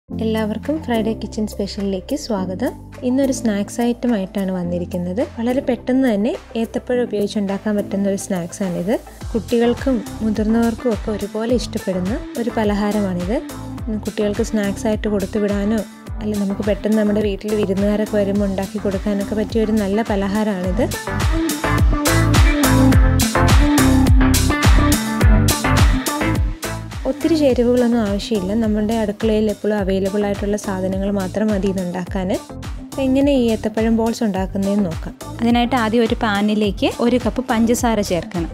എല്ലാവർക്കും Friday kitchen സ്പെഷ്യലിലേക്ക് സ്വാഗതം. ഇന്നൊരു സ്നാക്സ് ഐറ്റം ആയിട്ടാണ് വന്നിരിക്കുന്നത്. വളരെ പെട്ടെന്ന് തന്നെ ഏത്തപ്പഴം ഉപയോഗിച്ചുണ്ടാക്കാൻ പറ്റുന്ന ഒരു സ്നാക്സാണിത്. കുട്ടികൾക്കും മുതിർന്നവർക്കും ഒക്കെ ഒരുപോലെ ഇഷ്ടപ്പെടുന്ന ഒരു പലഹാരമാണിത്. കുട്ടികൾക്ക് സ്നാക്സ് ആയിട്ട് കൊടുത്തു വിടാനോ അല്ലെങ്കിൽ നമുക്ക് പെട്ടെന്ന് നമ്മുടെ വീട്ടിൽ വിരുന്നുകാരൊക്കെ വരുമ്പോൾ ഉണ്ടാക്കി കൊടുക്കാനൊക്കെ പറ്റിയ ഒരു നല്ല പലഹാരമാണിത്. ഒത്തിരി ചേരുവകളൊന്നും ആവശ്യമില്ല. നമ്മുടെ അടുക്കളയിൽ എപ്പോഴും അവൈലബിൾ ആയിട്ടുള്ള സാധനങ്ങൾ മാത്രം മതി ഇതുണ്ടാക്കാൻ. എങ്ങനെ ഈ ഏത്തപ്പഴം ബോൾസ് ഉണ്ടാക്കുന്നതെന്ന് നോക്കാം. അതിനായിട്ട് ആദ്യം ഒരു പാനിലേക്ക് 1 കപ്പ് പഞ്ചസാര ചേർക്കണം.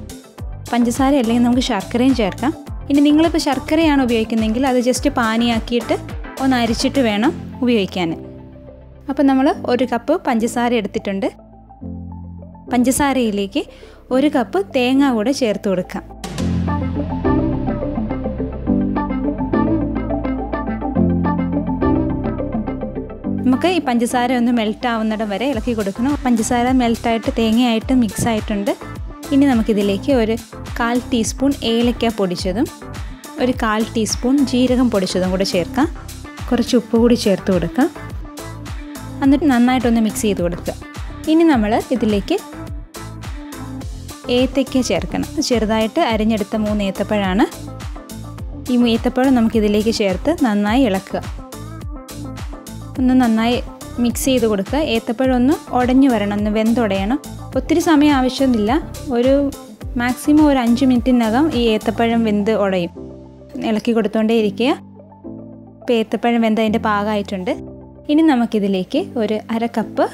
പഞ്ചസാര അല്ലെങ്കിൽ നമുക്ക് ശർക്കരയും ചേർക്കാം. ഇനി നിങ്ങളിപ്പോൾ ശർക്കരയാണ് ഉപയോഗിക്കുന്നതെങ്കിൽ അത് ജസ്റ്റ് പാനിയാക്കിയിട്ട് ഒന്ന് അരിച്ചിട്ട് വേണം ഉപയോഗിക്കാൻ. അപ്പോൾ നമ്മൾ 1 കപ്പ് പഞ്ചസാര എടുത്തിട്ടുണ്ട്. പഞ്ചസാരയിലേക്ക് 1 കപ്പ് തേങ്ങ കൂടെ ചേർത്ത് കൊടുക്കാം. നമുക്ക് ഈ പഞ്ചസാര ഒന്ന് മെൽറ്റ് ആവുന്നിടം വരെ ഇളക്കി കൊടുക്കണം. പഞ്ചസാര മെൽറ്റായിട്ട് തേങ്ങയായിട്ട് മിക്സ് ആയിട്ടുണ്ട്. ഇനി നമുക്കിതിലേക്ക് ഒരു 1/4 ടീസ്പൂൺ ഏലക്ക പൊടിച്ചതും 1/4 ടീസ്പൂൺ ജീരകം പൊടിച്ചതും കൂടെ ചേർക്കാം. കുറച്ച് ഉപ്പ് കൂടി ചേർത്ത് കൊടുക്കാം. എന്നിട്ട് നന്നായിട്ടൊന്ന് മിക്സ് ചെയ്ത് കൊടുക്കുക. ഇനി നമ്മൾ ഇതിലേക്ക് ഏത്തക്ക ചേർക്കണം. ചെറുതായിട്ട് അരിഞ്ഞെടുത്ത 3 ഏത്തപ്പഴമാണ്. ഈ ഏത്തപ്പഴം നമുക്കിതിലേക്ക് ചേർത്ത് നന്നായി ഇളക്കുക. ഒന്ന് നന്നായി മിക്സ് ചെയ്ത് കൊടുക്കുക. ഏത്തപ്പഴം ഒന്ന് ഉടഞ്ഞു വരണം, ഒന്ന് വെന്തുടയണം. ഒത്തിരി സമയം ആവശ്യമില്ല. ഒരു മാക്സിമം ഒരു 5 മിനിറ്റിനകം ഈ ഏത്തപ്പഴം വെന്ത് ഉടയും. ഇളക്കി കൊടുത്തുകൊണ്ടേ ഇരിക്കുക. ഇപ്പോൾ ഏത്തപ്പഴം വെന്തതിൻ്റെ പാകമായിട്ടുണ്ട്. ഇനി നമുക്കിതിലേക്ക് ഒരു 1/2 കപ്പ്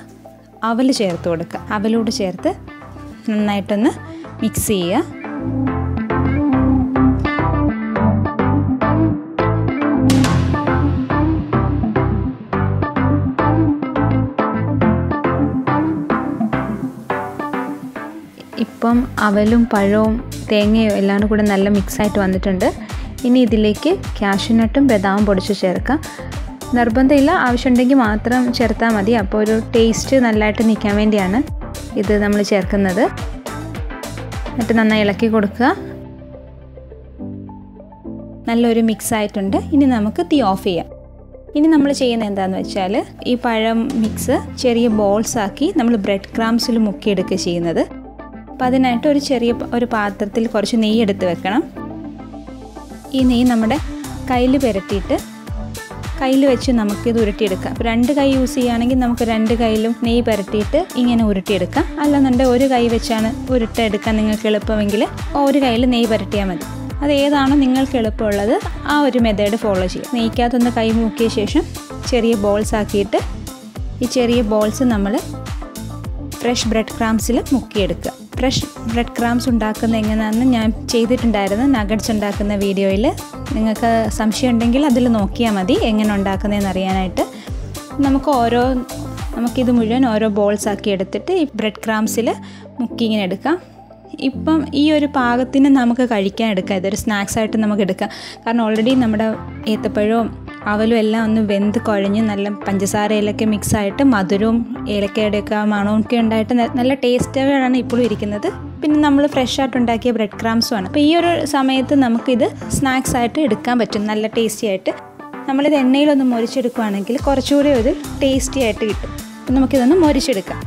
അവൽ ചേർത്ത് കൊടുക്കുക. അവലൂടെ ചേർത്ത് നന്നായിട്ടൊന്ന് മിക്സ് ചെയ്യുക. ഇപ്പം അവലും പഴവും തേങ്ങയും എല്ലാം കൂടെ നല്ല മിക്സായിട്ട് വന്നിട്ടുണ്ട്. ഇനി ഇതിലേക്ക് കാഷ്യൂനട്ടും ബദാമും പൊടിച്ച് ചേർക്കാം. നിർബന്ധമില്ല, ആവശ്യമുണ്ടെങ്കിൽ മാത്രം ചേർത്താൽ മതി. അപ്പോൾ ഒരു ടേസ്റ്റ് നല്ലതായിട്ട് നിൽക്കാൻ വേണ്ടിയാണ് ഇത് നമ്മൾ ചേർക്കുന്നത്. എന്നിട്ട് നന്നായി ഇളക്കി കൊടുക്കുക. നല്ലൊരു മിക്സ് ആയിട്ടുണ്ട്. ഇനി നമുക്ക് തീ ഓഫ് ചെയ്യാം. ഇനി നമ്മൾ ചെയ്യുന്നത് എന്താണെന്ന് വെച്ചാൽ ഈ പഴം മിക്സ് ചെറിയ ബോൾസ് ആക്കി നമ്മൾ ബ്രെഡ് ക്രംസിൽ മുക്കിയെടുക്കുക ചെയ്യുന്നത്. അപ്പോൾ അതിനായിട്ട് ഒരു പാത്രത്തിൽ കുറച്ച് നെയ്യ് എടുത്ത് വെക്കണം. ഈ നെയ്യ് നമ്മുടെ കയ്യിൽ പുരട്ടിയിട്ട് കയ്യിൽ വെച്ച് നമുക്കിത് ഉരുട്ടിയെടുക്കാം. അപ്പോൾ 2 കൈ യൂസ് ചെയ്യുകയാണെങ്കിൽ നമുക്ക് 2 കൈയിലും നെയ്യ് പുരട്ടിയിട്ട് ഇങ്ങനെ ഉരുട്ടിയെടുക്കാം. അല്ലെന്നുണ്ടെങ്കിൽ 1 കൈ വെച്ചാണ് ഉരുട്ടെടുക്കാൻ നിങ്ങൾക്ക് എളുപ്പമെങ്കിൽ 1 കൈയിൽ നെയ്യ് പുരട്ടിയാൽ മതി. അത് ഏതാണോ നിങ്ങൾക്ക് എളുപ്പമുള്ളത് ആ ഒരു മെത്തേഡ് ഫോളോ ചെയ്യുക. നെയ്ക്കകത്തൊന്ന് കൈ മുക്കിയ ശേഷം ചെറിയ ബോൾസ് ആക്കിയിട്ട് ഈ ചെറിയ ബോൾസ് നമ്മൾ ഫ്രഷ് ബ്രെഡ് ക്രംസിൽ മുക്കിയെടുക്കുക. ഫ്രഷ് ബ്രെഡ് ക്രംസ് ഉണ്ടാക്കുന്ന എങ്ങനെയാണെന്ന് ഞാൻ ചെയ്തിട്ടുണ്ടായിരുന്നു നഗറ്റ്സ് ഉണ്ടാക്കുന്ന വീഡിയോയിൽ. നിങ്ങൾക്ക് സംശയം ഉണ്ടെങ്കിൽ അതിൽ നോക്കിയാൽ മതി എങ്ങനെ ഉണ്ടാക്കുന്നതെന്ന് അറിയാനായിട്ട്. നമുക്കിത് മുഴുവൻ ഓരോ ബോൾസ് ആക്കി എടുത്തിട്ട് ഈ ബ്രെഡ് ക്രംസിൽ മുക്കി ഇങ്ങനെ എടുക്കാം. ഇപ്പം ഈ ഒരു പാകത്തിന് നമുക്ക് കഴിക്കാൻ എടുക്കാം. ഇതൊരു സ്നാക്സായിട്ട് നമുക്ക് എടുക്കാം. കാരണം ഓൾറെഡി നമ്മുടെ ഏത്തപ്പഴവും അവലും എല്ലാം ഒന്ന് വെന്ത് കുഴഞ്ഞ് നല്ല പഞ്ചസാരയിലൊക്കെ മിക്സായിട്ട് മധുരവും ഏലക്കയുടെയൊക്കെ മണമൊക്കെ ഉണ്ടായിട്ട് നല്ല ടേസ്റ്റാണ് ഇപ്പോഴും ഇരിക്കുന്നത്. പിന്നെ നമ്മൾ ഫ്രഷായിട്ട് ഉണ്ടാക്കിയ ബ്രെഡ് ക്രംസുമാണ്. അപ്പോൾ ഈ ഒരു സമയത്ത് നമുക്കിത് സ്നാക്സായിട്ട് എടുക്കാൻ പറ്റും. നല്ല ടേസ്റ്റി ആയിട്ട് നമ്മളിത് എണ്ണയിലൊന്ന് മൊരിച്ചെടുക്കുകയാണെങ്കിൽ കുറച്ചുകൂടി ഒരു ടേസ്റ്റി ആയിട്ട് കിട്ടും. അപ്പോൾ നമുക്കിതൊന്ന് മൊരിച്ചെടുക്കാം.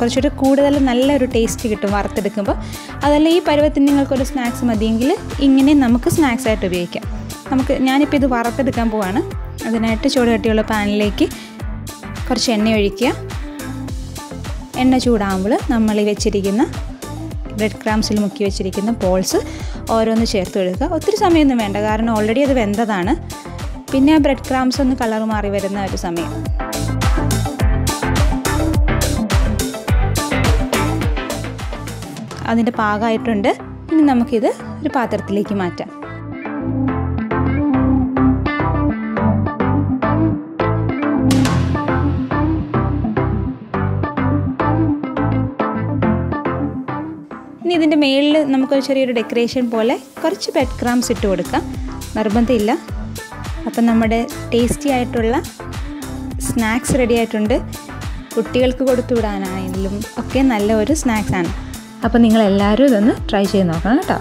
കുറച്ചുകൂടി കൂടുതൽ നല്ലൊരു ടേസ്റ്റ് കിട്ടും വറുത്തെടുക്കുമ്പോൾ. അതല്ല ഈ പരുവത്തിന് നിങ്ങൾക്കൊരു സ്നാക്സ് മതിയെങ്കിൽ ഇങ്ങനെ നമുക്ക് സ്നാക്സായിട്ട് ഉപയോഗിക്കാം. ഞാനിപ്പോൾ ഇത് വറുത്തെടുക്കാൻ പോവാണ്. അതിനായിട്ട് ചൂട് കട്ടിയുള്ള പാനിലേക്ക് കുറച്ച് എണ്ണ ഒഴിക്കുക. എണ്ണ ചൂടാകുമ്പോൾ നമ്മൾ ഈ വെച്ചിരിക്കുന്ന ബ്രെഡ് ക്രംസിൽ മുക്കി വെച്ചിരിക്കുന്ന ബോൾസ് ഓരോന്ന് ചേർത്ത് കൊടുക്കുക. ഒത്തിരി സമയമൊന്നും വേണ്ട, കാരണം ഓൾറെഡി അത് വെന്തതാണ്. പിന്നെ ആ ബ്രെഡ് ക്രംസ് ഒന്ന് കളർ മാറി വരുന്ന ഒരു സമയം. അതിൻ്റെ പാകമായിട്ടുണ്ട്. ഇനി നമുക്കിത് ഒരു പാത്രത്തിലേക്ക് മാറ്റാം. ഇനി ഇതിൻ്റെ മേളിൽ നമുക്കൊരു ചെറിയൊരു ഡെക്കറേഷൻ പോലെ കുറച്ച് ബ്രെഡ് ക്രംസ് ഇട്ട് കൊടുക്കാം. നിർബന്ധമില്ല. അപ്പം നമ്മുടെ ടേസ്റ്റി ആയിട്ടുള്ള സ്നാക്സ് റെഡി ആയിട്ടുണ്ട്. കുട്ടികൾക്ക് കൊടുത്തു വിടാനാണെങ്കിലും ഒക്കെ നല്ല ഒരു സ്നാക്സാണ്. അപ്പോൾ നിങ്ങളെല്ലാവരും ഇതൊന്ന് ട്രൈ ചെയ്ത് നോക്കണം കേട്ടോ.